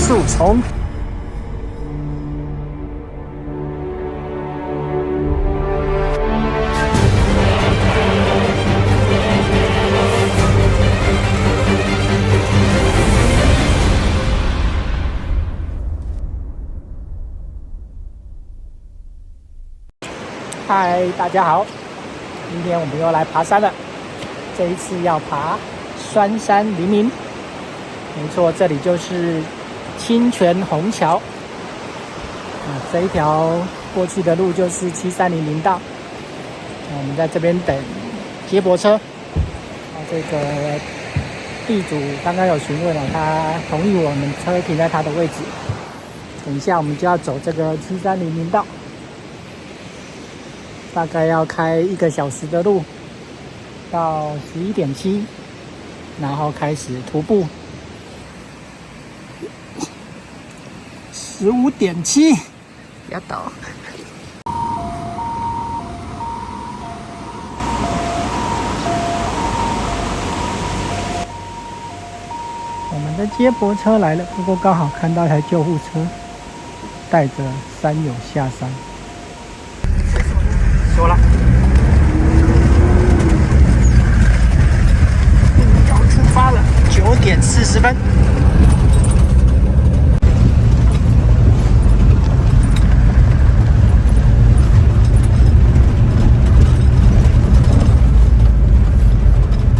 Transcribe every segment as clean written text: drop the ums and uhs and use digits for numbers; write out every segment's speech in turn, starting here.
树丛。嗨，大家好！今天我们又来爬山了。这一次要爬酸山林林，没错，这里就是清泉虹桥。这一条过去的路就是7300道。我们在这边等接驳车。这个地主刚刚有询问了，他同意我们车停在他的位置。等一下我们就要走这个7300道。大概要开1个小时的路，到11:7，然后开始徒步。15:7，不要倒。我们的接驳车来了，不过刚好看到一台救护车，带着山友下山。说了，要出发了，9:40。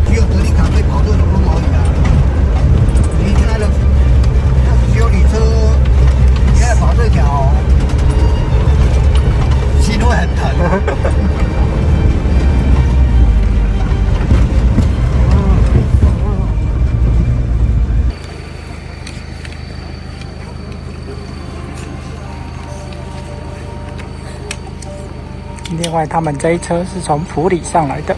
只有德利卡可以跑这种路而已啊！你现在的修理车，现在跑这条，心会很疼。另外，他们这一车是从埔里上来的。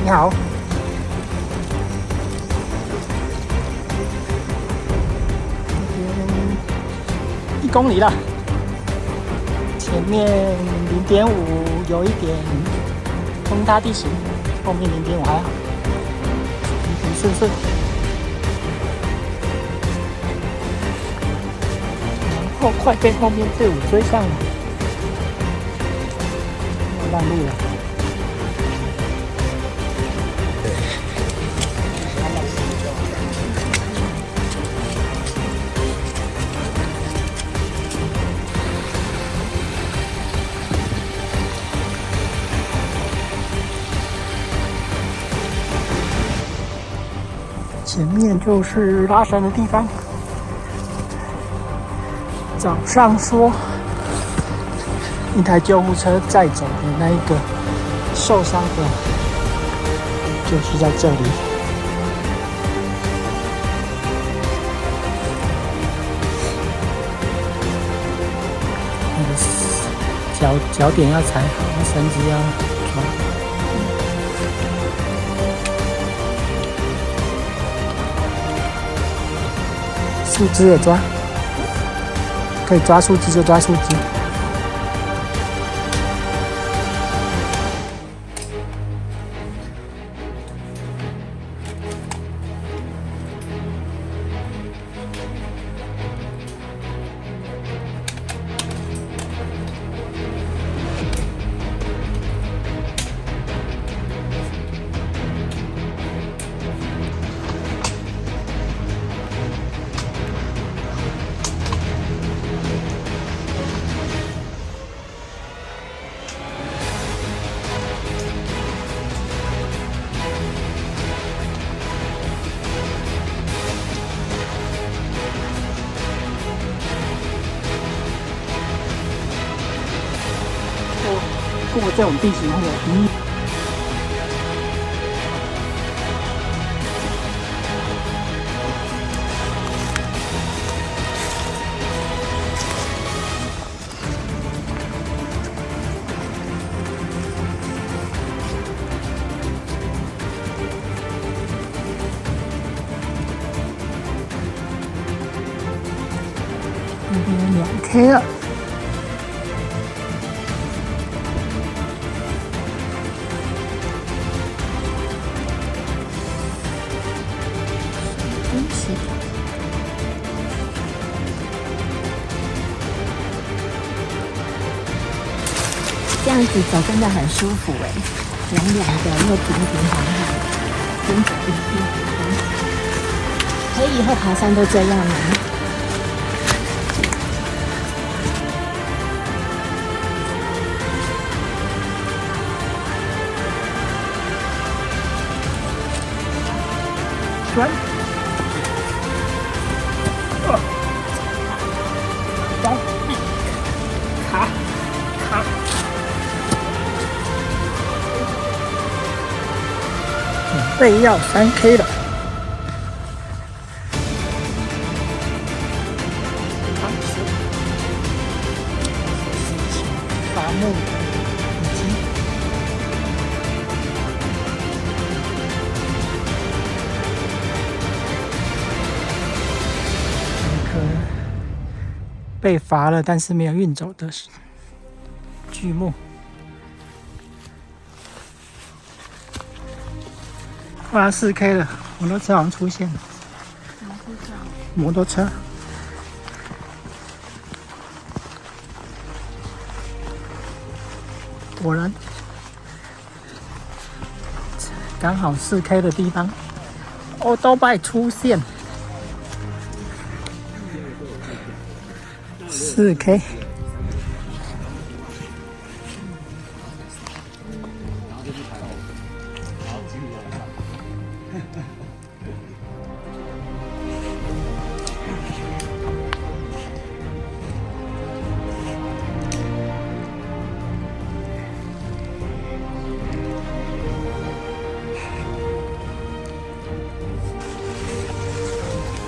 你好，1公里了，前面0.5有一点风塌地形，后面0.5还好，平顺顺。然后快被后面队伍追上了，要让路了。前面就是拉绳的地方。早上说一台救护车载走的那一个受伤的，就是在这里。那个脚点要踩好，绳子要抓。树枝的抓，可以抓树枝就抓树枝。这种地形会有阴影。这边2K 了。东西。这样子走真的很舒服哎，凉凉的又平平缓缓，真的平平缓缓。可以以后爬山都这样吗？转，走，卡，准备要3K 了。伐木以及被伐了，但是没有运走的巨木。快要4K 了，摩托车好像出现了。摩托车。果然，刚好4K 的地方，都拜出现。4K，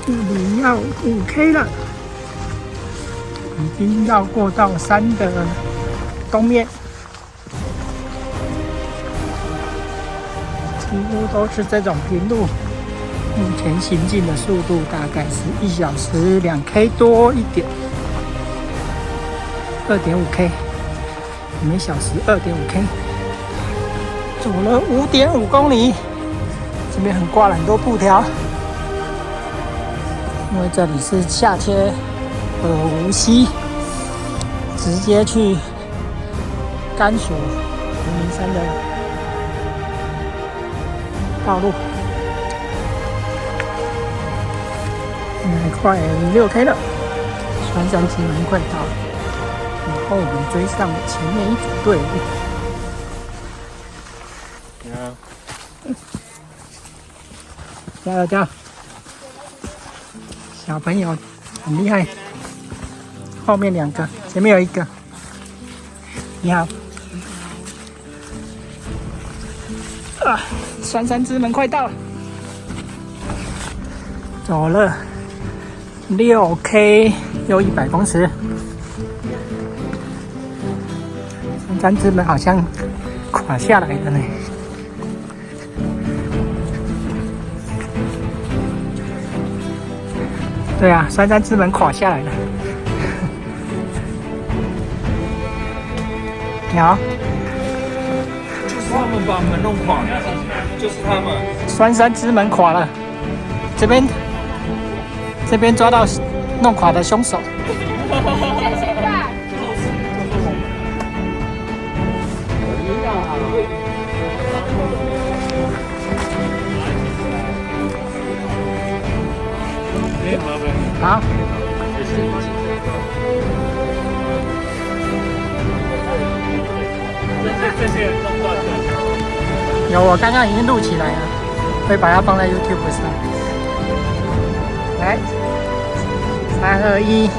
这里要5K 了。已经绕过到山的东面，几乎都是这种平路。目前行进的速度大概是1小时2K 多一点，2.5K， 每小时2.5K， 走了5.5公里。这边很挂了很多布条，因为这里是下切无锡，直接去甘肃无名山的道路。现在快6K 了，川山之门快到了，以后我们追上前面一组队伍。加油加油！小朋友很厉害。后面2个，前面有1个。你好。川山之门快到了，走了6K 又100公尺。川山之门好像垮下来了呢。对啊，川山之门垮下来了。你好，就是他们把门弄垮了，就是他们。川山之门垮了，这边抓到弄垮的凶手。好。这些弄断的。有，我刚刚已经录起来了，会把它放在 YouTube 上。来，3、2、1，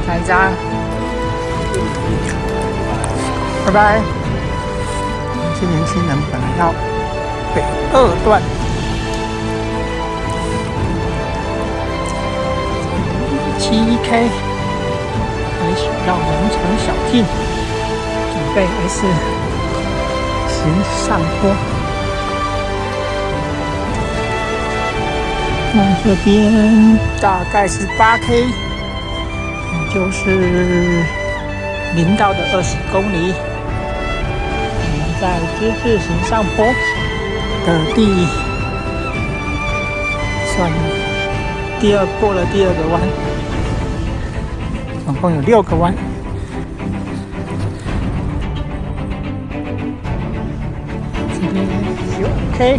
开张。拜拜。这些年轻人本来要北2段7K， 开始绕农场小径，准备 S 型上坡。那这边大概是8K， 也就是0到20公里。我们在之字形上坡的过了第2个弯，总共有6个弯。这边9K。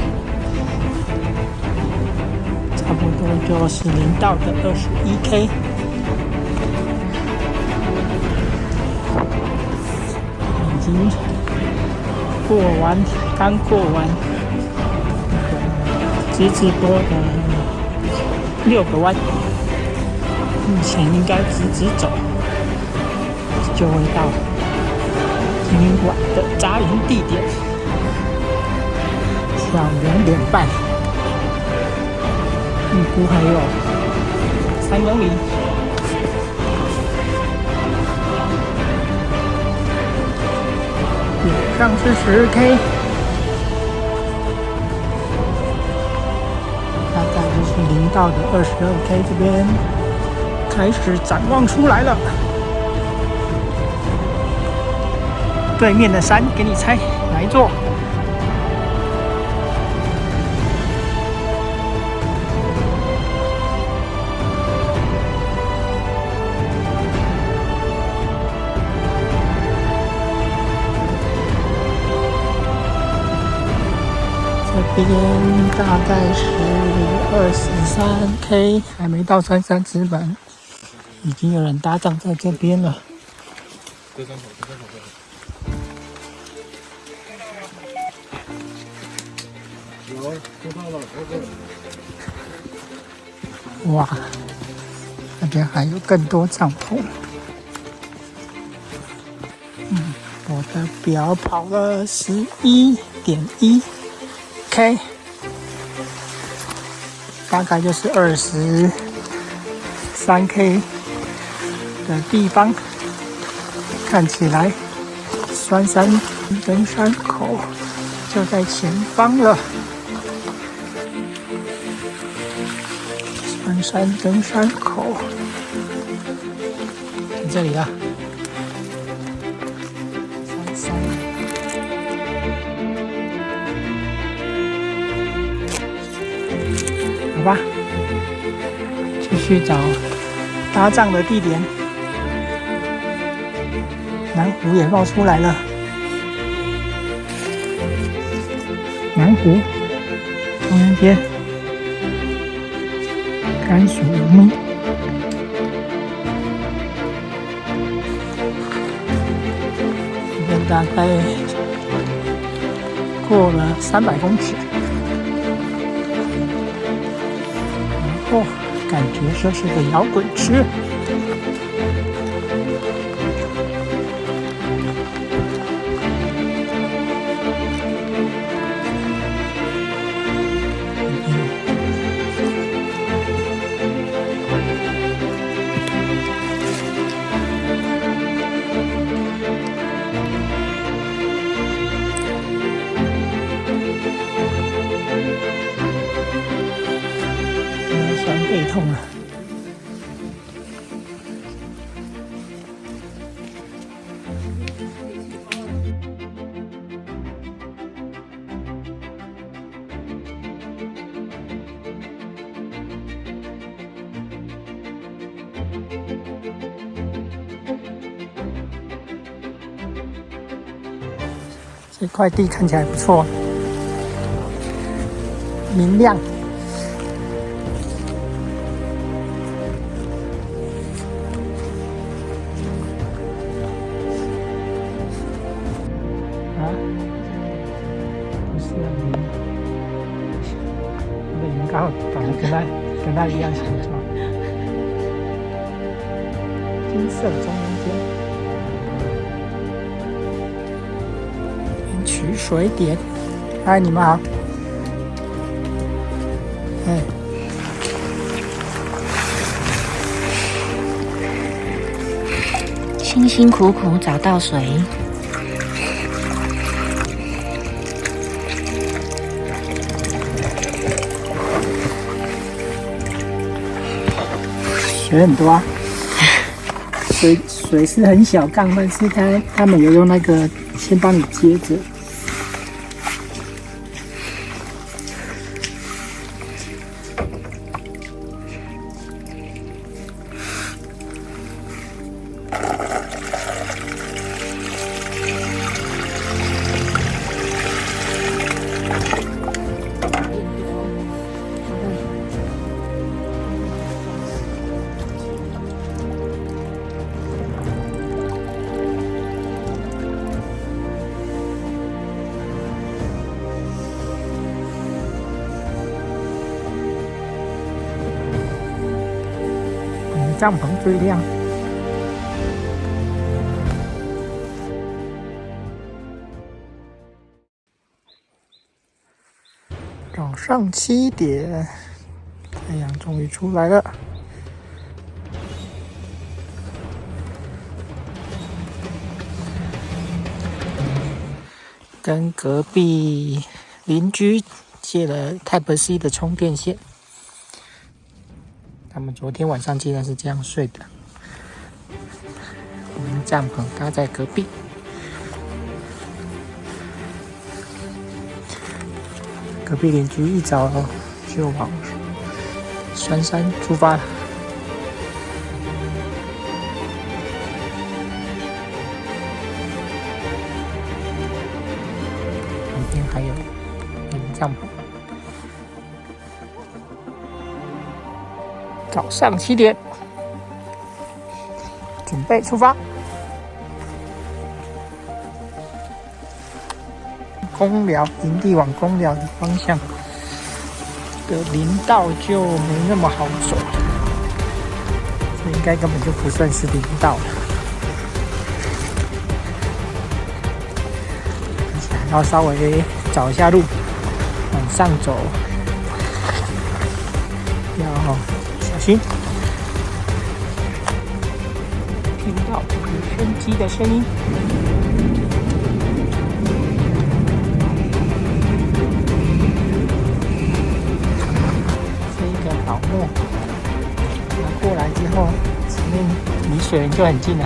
差不多就是0到21K， 已经过完，刚过完直坡的6个弯，目前应该直走就会到今晚的扎营地点，下午2点半。预估还有3公里，以上是10K， 大概就是0到22K， 这边开始展望出来了。对面的山，给你猜哪一座？这边大概是23K， 还没到33直板，已经有人搭帐在这边了。哇，那边还有更多帐篷。我的表跑了11.1K， 大概就是 23K 的地方，看起来酸山登山口就在前方了。酸山登山口在这里了。好吧，继续找搭帐的地点。南湖也冒出来了，南湖中央街甘薯无名，这边大概过了300公尺。感觉这是个摇滚区。酸背痛啊！这块地看起来不错，明亮。然后长得跟它一样形状，金色中间。取水点。嗨，你们好。哎，辛辛苦苦找到水，水很多啊。水是很小缸，但是他们有用那个先帮你接着。帐篷最亮。早上7点，太阳终于出来了。跟隔壁邻居借了 Type-C 的充电线。他们昨天晚上竟然是这样睡的。我们帐篷搭在隔壁。隔壁邻居一早就往酸山出发了。旁边还有帐篷。早上7点，准备出发。公寮营地往公寮的方向的林道就没那么好走，这应该根本就不算是林道了，而且还要稍微找一下路，往上走要小心，听到直升机的声音。老莫拿过来之后，前面离水源就很近了。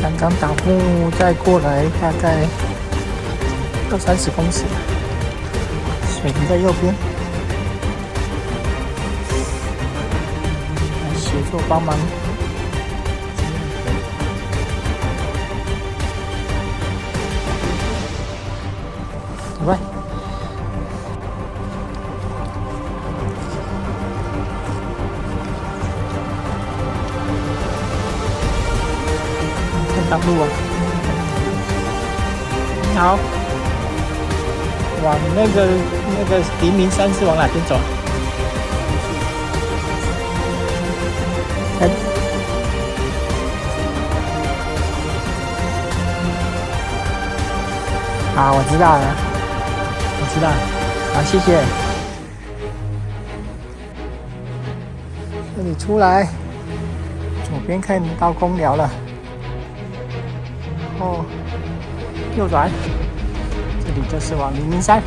刚刚打木再过来大概20-30公尺，水源在右边。协作帮忙，喂，看道路啊！你好，往那个黎明山是往哪边走？好，我知道了，好，谢谢。这里出来，左边看到公寮了，然后右转，这里就是往黎明山。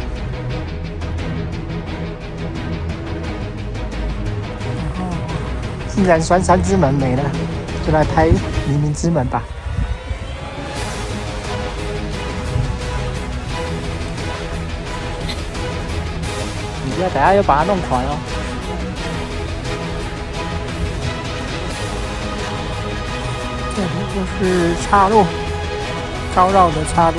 然后，既然酸山之门没了，就来拍黎明之门吧。要等下又把它弄垮哦。这里就是岔路，高绕的岔路。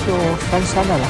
就翻山了啦。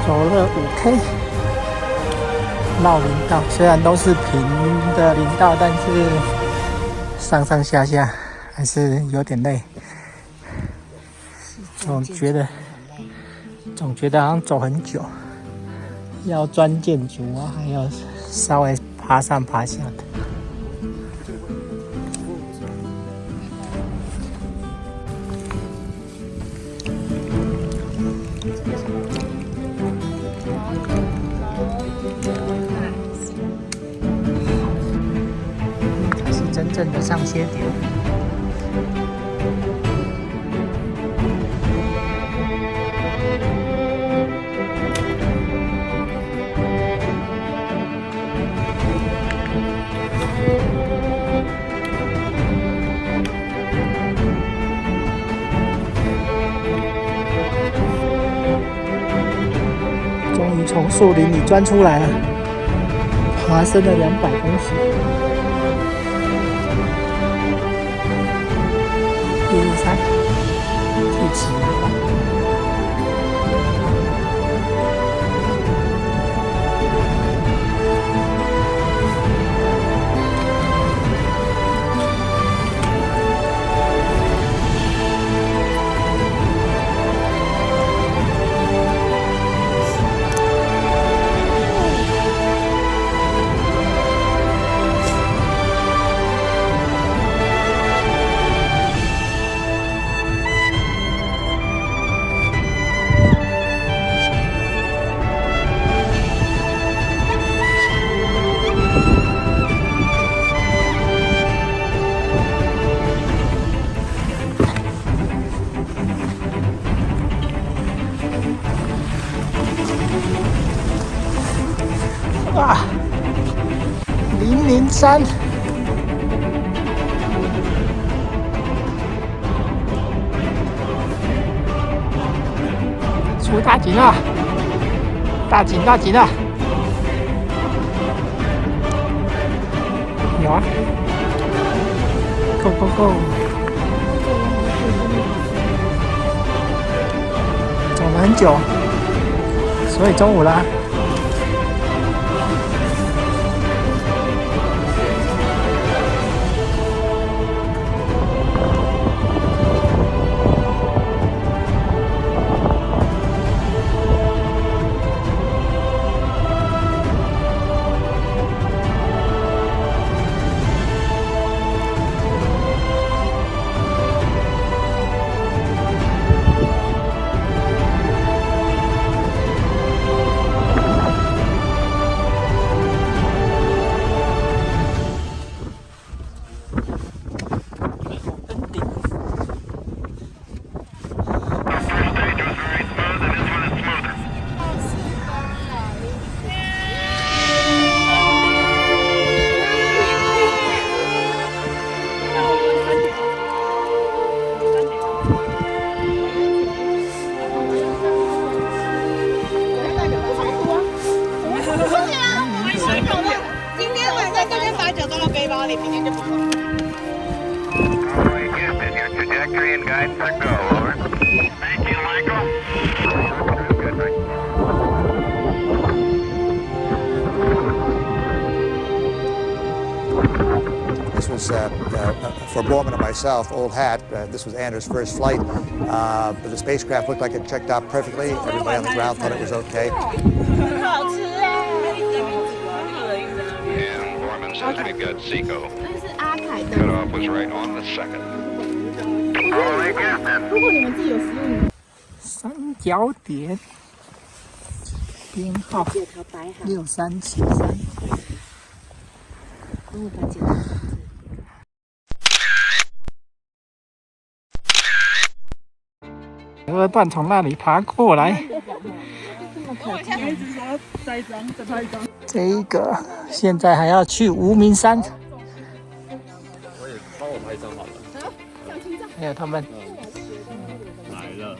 走了5K， 绕林道，虽然都是平的林道，但是上上下下还是有点累。总觉得好像走很久，要钻建筑啊，还要稍微爬上爬下的。才是真正的上切点。终于从树林里钻出来了，爬升了200公尺。153，去骑。啊！零零山，出大景了！大景大景了！有啊 ，Go Go Go！ 走了很久，所以中午了。This was for Borman and myself, old hat. This was Anders' first flight. But the spacecraft looked like it checked out perfectly. Everybody on the ground thought it was okay. And Borman says we've got Seco. Cutoff was right on the second. 三角点编号6373。二段从那里爬过来。这一个现在还要去无名山。我也帮我拍一张好了。还有他们来了。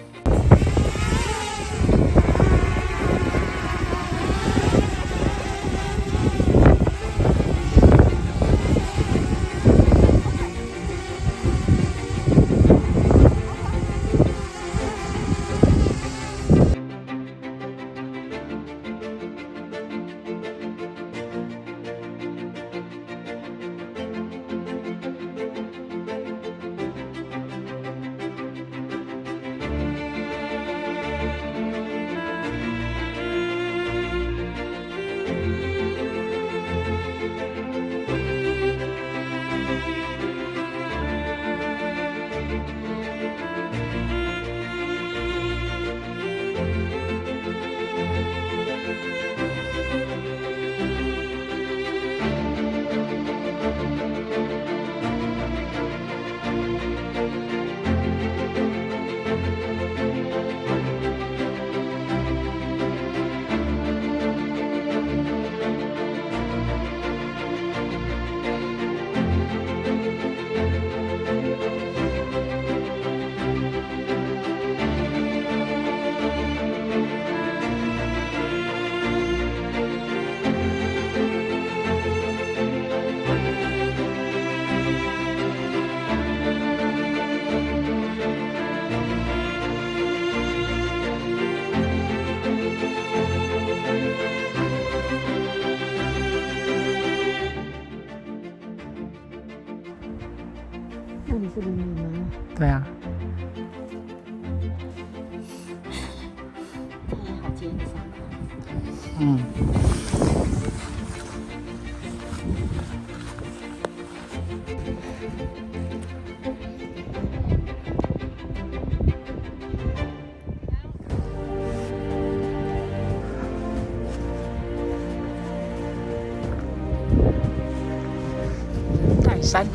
那里是黎明吗？对啊，太阳好接你上班。嗯。泰山。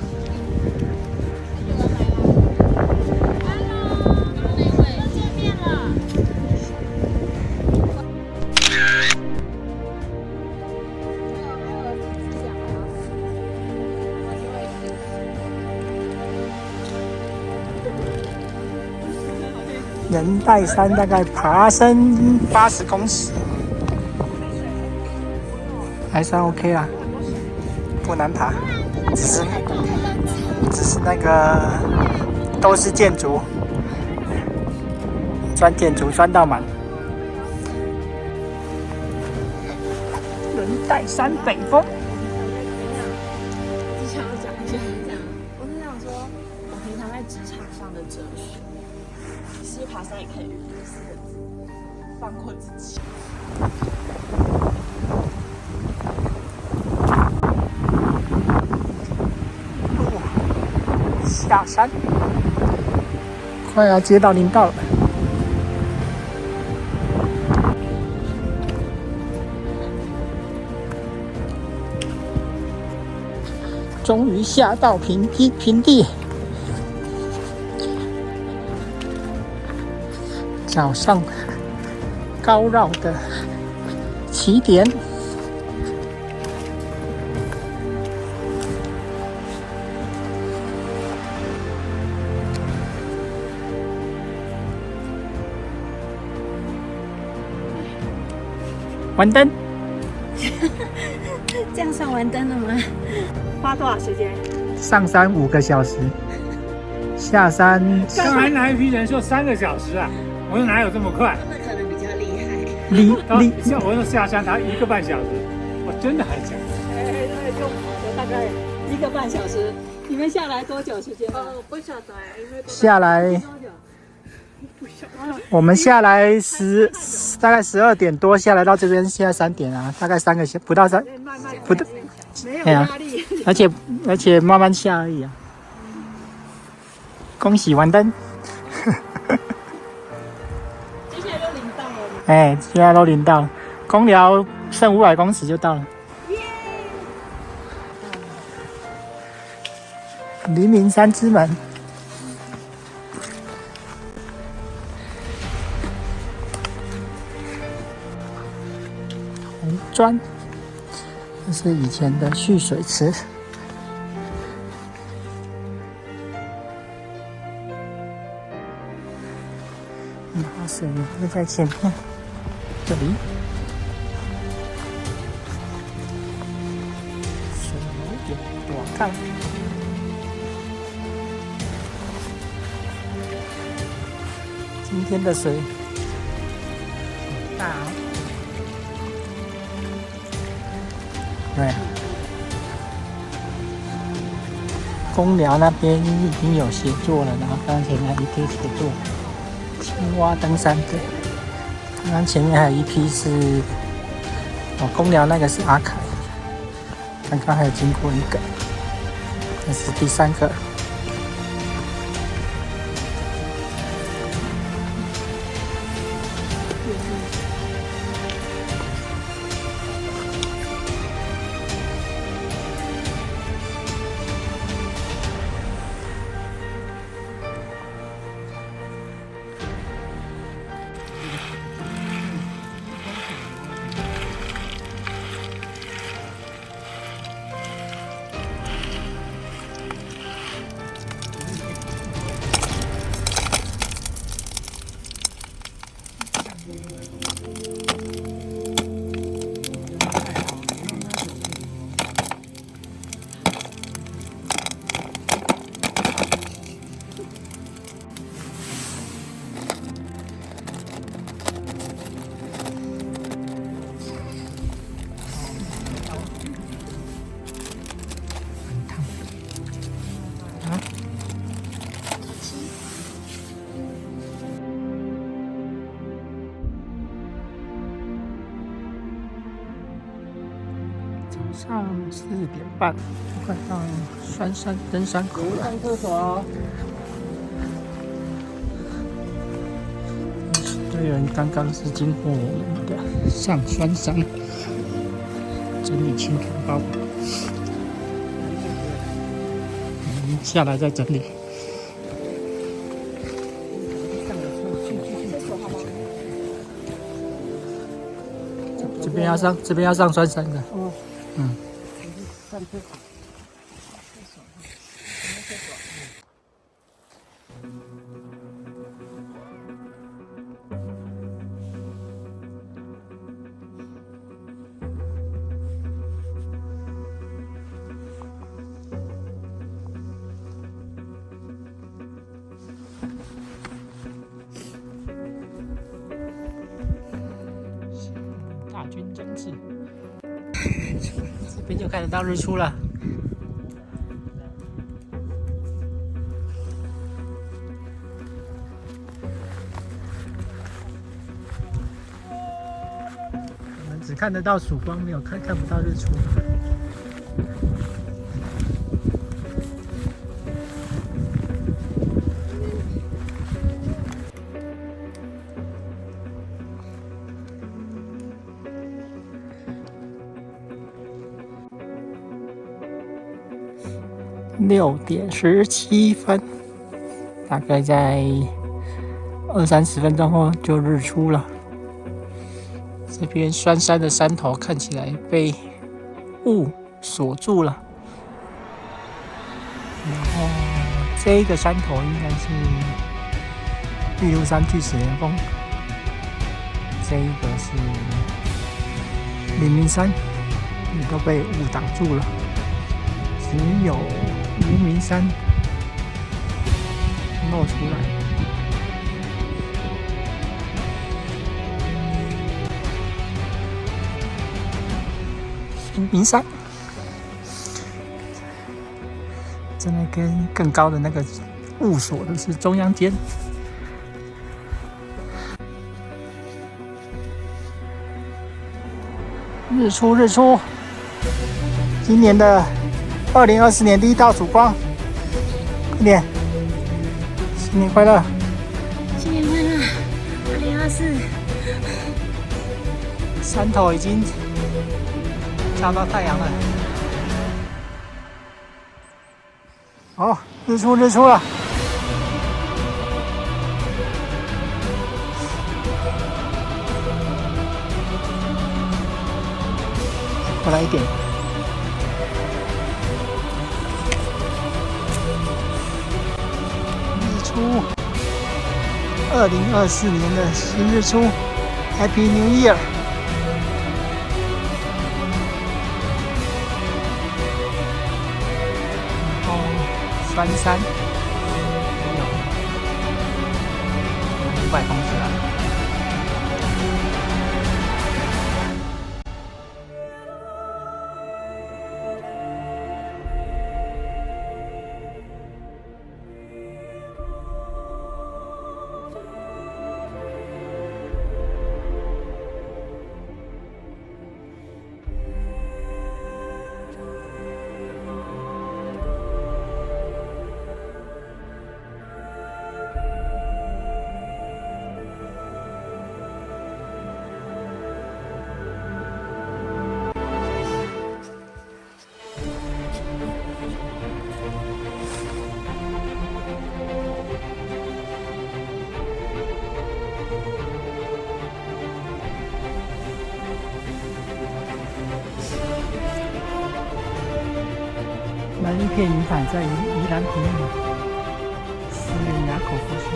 人带山大概爬升80公尺，还算 OK 啦，不难爬，只是那个都是建筑，钻建筑钻到满。人带山北峰。之前要讲一下，我是想说，我平常在职场上的哲学，其实爬山也可以运用4个字：放过自己。下山，快要接到林道了。终于下到平地，早上高绕的起点。完灯，这样算完灯了吗？花多少时间？上山5个小时。下山。刚才那一批人说3个小时啊，我说哪有这么快？那可能比较厉害。离我说下山他1个半小时，我真的还假？那就大概1个半小时。你们下来多久时间？不晓得，因为下来，我们下来大概12点多下来到这边，现在3点啊，大概3个小不到3，不到，没有哎呀压力。而且慢慢下而已啊。恭喜完灯。接下来就临到了。哎，现在都临到了，公寮剩500公尺就到了。黎明山之门，红砖，这是以前的蓄水池。爬水就在前面，这里。水有点短看。今天的水好大哦，对，公寮那边已经有协作了，然后刚刚前面还有一批协作，青蛙登山队，刚刚前面还有一批是公寮那个是阿凯，刚刚还有经过一个，这是第3个。上4点半，快到酸山登山口了。上厕所哦。队员刚刚是经过我们的上酸山，整理青团包，我们下来再整理。这边要上酸山的。嗯。大军将至，这边就看得到日出了。我们只看得到曙光，没有看不到日出。6点17分，大概在20-30分钟后就日出了。这边酸山的山头看起来被雾锁住了，然后这个山头应该是玉鹿山巨齿连峰，这一个是黎明山，也都被雾挡住了，只有黎明山露出来。云山，在那跟更高的那个雾锁的是中央间。日出，日出！今年的2024年第一道曙光，快点！新年快乐！新年快乐！2024，山头已经照到太阳了。好，日出，日出了！过来一点。日出，2024年的新日出 ，Happy New Year！ 然后酸山有500公尺了。蓝一片云海在宜兰平原私人垭口附近。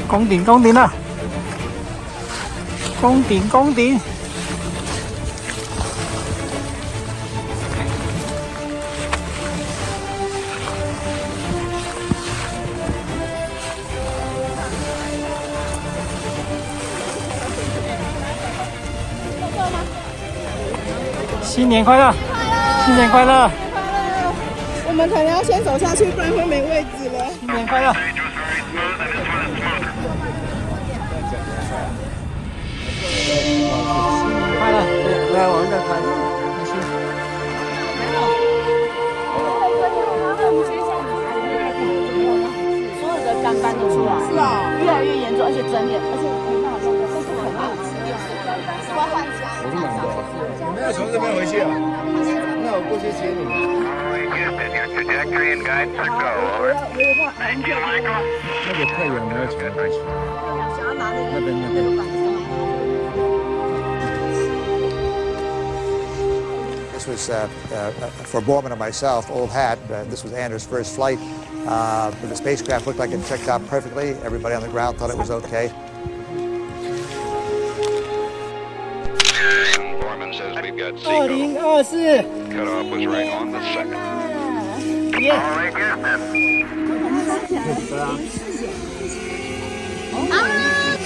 攻顶，攻顶了！攻顶，攻顶！新年快乐！新年快乐！我们可能要先走下去，不然会没位置了。新年快乐！快乐，来，我们再拍，没事。所有的干斑都出来，是啊，越来越严重，而且整脸，而且没办法弄的，这是很大的质量。我是蛮多，你们要从这边回去啊？那我过去接你。Trajectory and guide for go, over. 那个太阳没有从回去。那边。This was, for Borman and myself, old hat. This was Anders' first flight. But the spacecraft looked like it checked out perfectly. Everybody on the ground thought it was okay. Borman says we've got Seco. 2024， Cutoff was right on the second. 耶！ Very good, then. 2024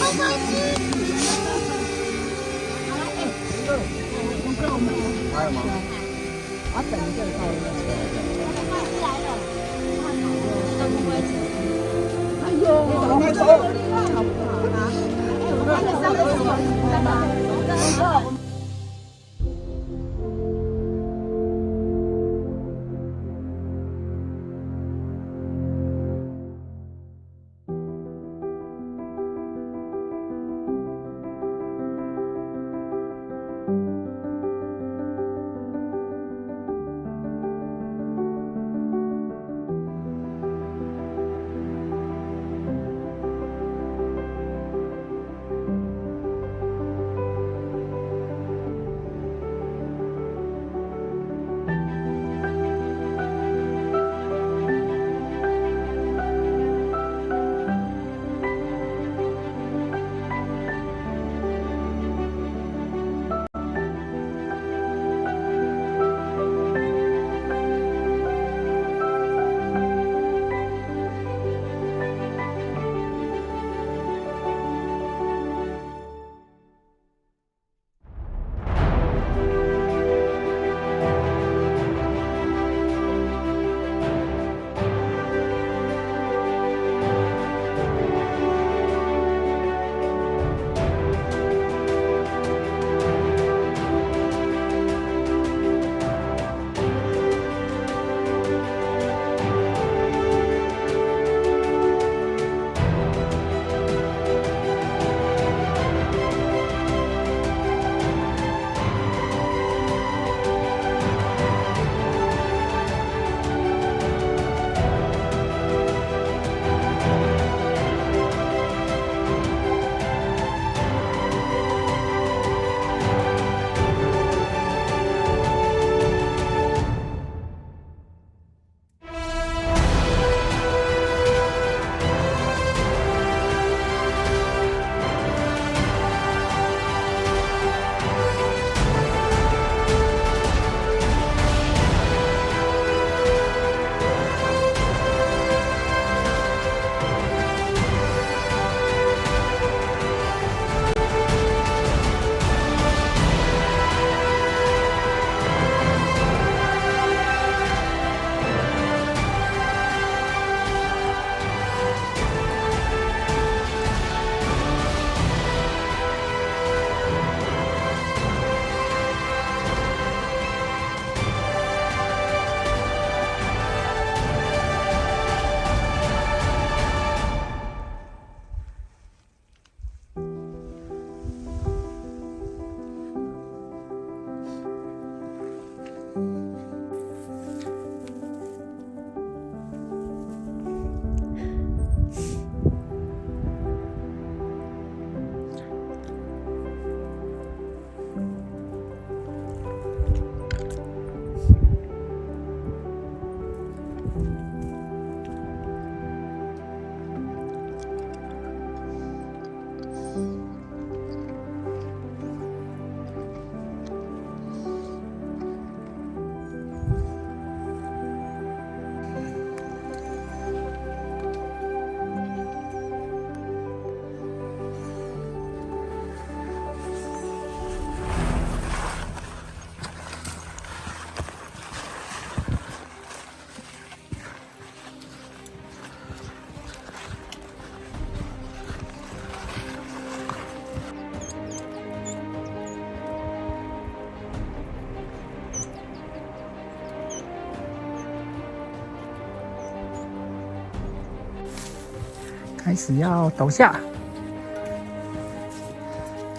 开始要陡下，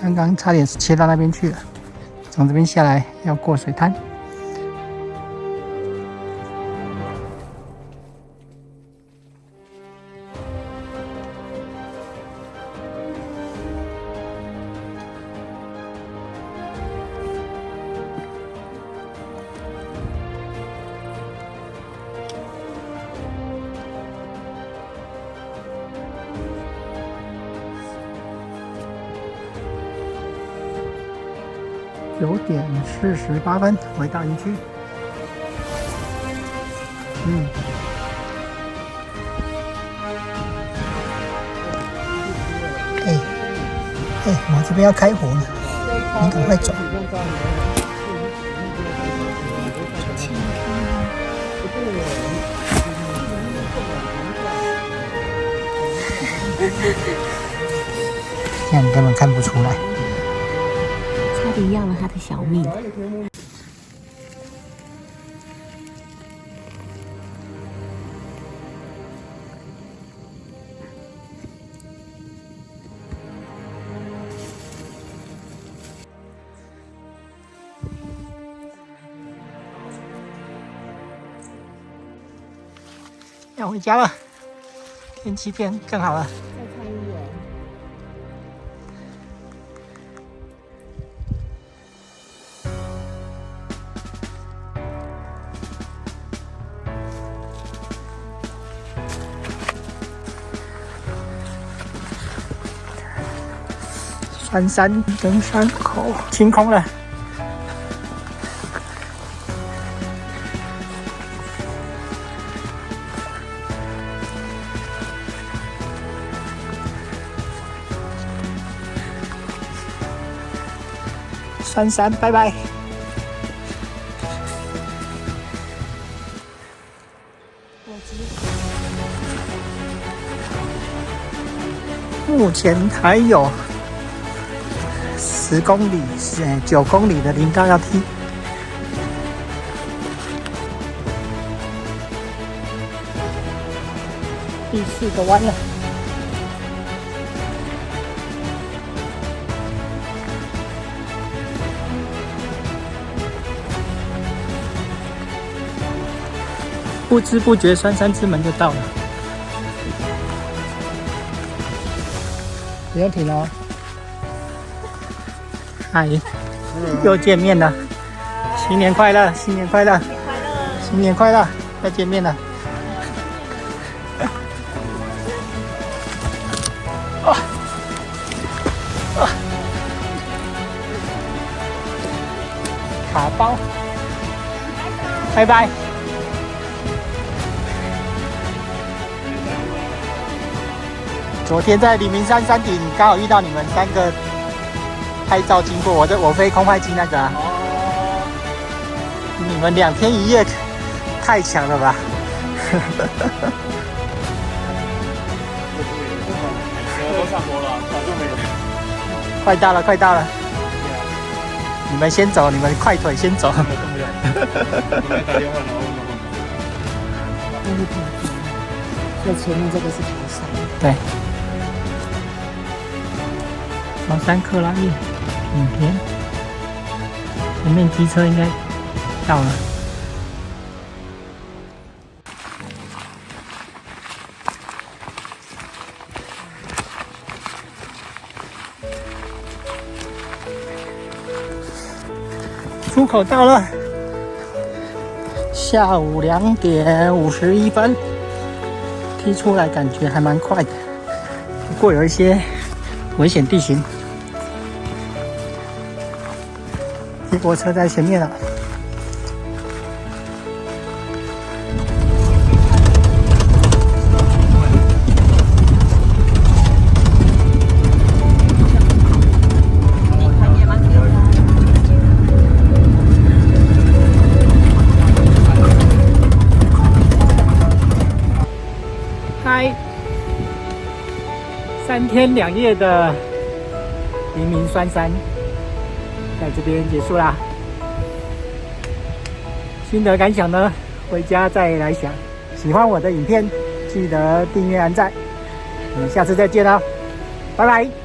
刚刚差点切到那边去了。从这边下来要过水滩。9点48分回到营区。我这边要开火了，你赶快走。这样你根本看不出来。差点要了他的小命。要回家了，天气变更好了。穿山登山口清空了。珊珊，拜拜。目前还有10公里，9公里的林道要踢。第4个弯了。不知不觉，酸山之门就到了。不用停哦。嗨，又见面了，新年快乐，新年快乐，新年快乐，再见面了。卡包，拜拜。昨天在黎明山山顶刚好遇到你们3个拍照经过，我飞空拍机那个啊。你们2天1夜太强了吧！都上播了，早就没有。快到了，快到了！你们先走，你们快腿先走。我来打电话，然后那是平地，所以前面这个是爬山。对。高山克拉叶影片，前面机车应该到了。出口到了，下午2点51分，踢出来感觉还蛮快的，不过有一些危险地形。接驳车在前面了。嗨，3天2夜的黎明酸山在这边结束啦。心得感想呢，回家再来想。喜欢我的影片，记得订阅、按赞。我们下次再见了，拜拜。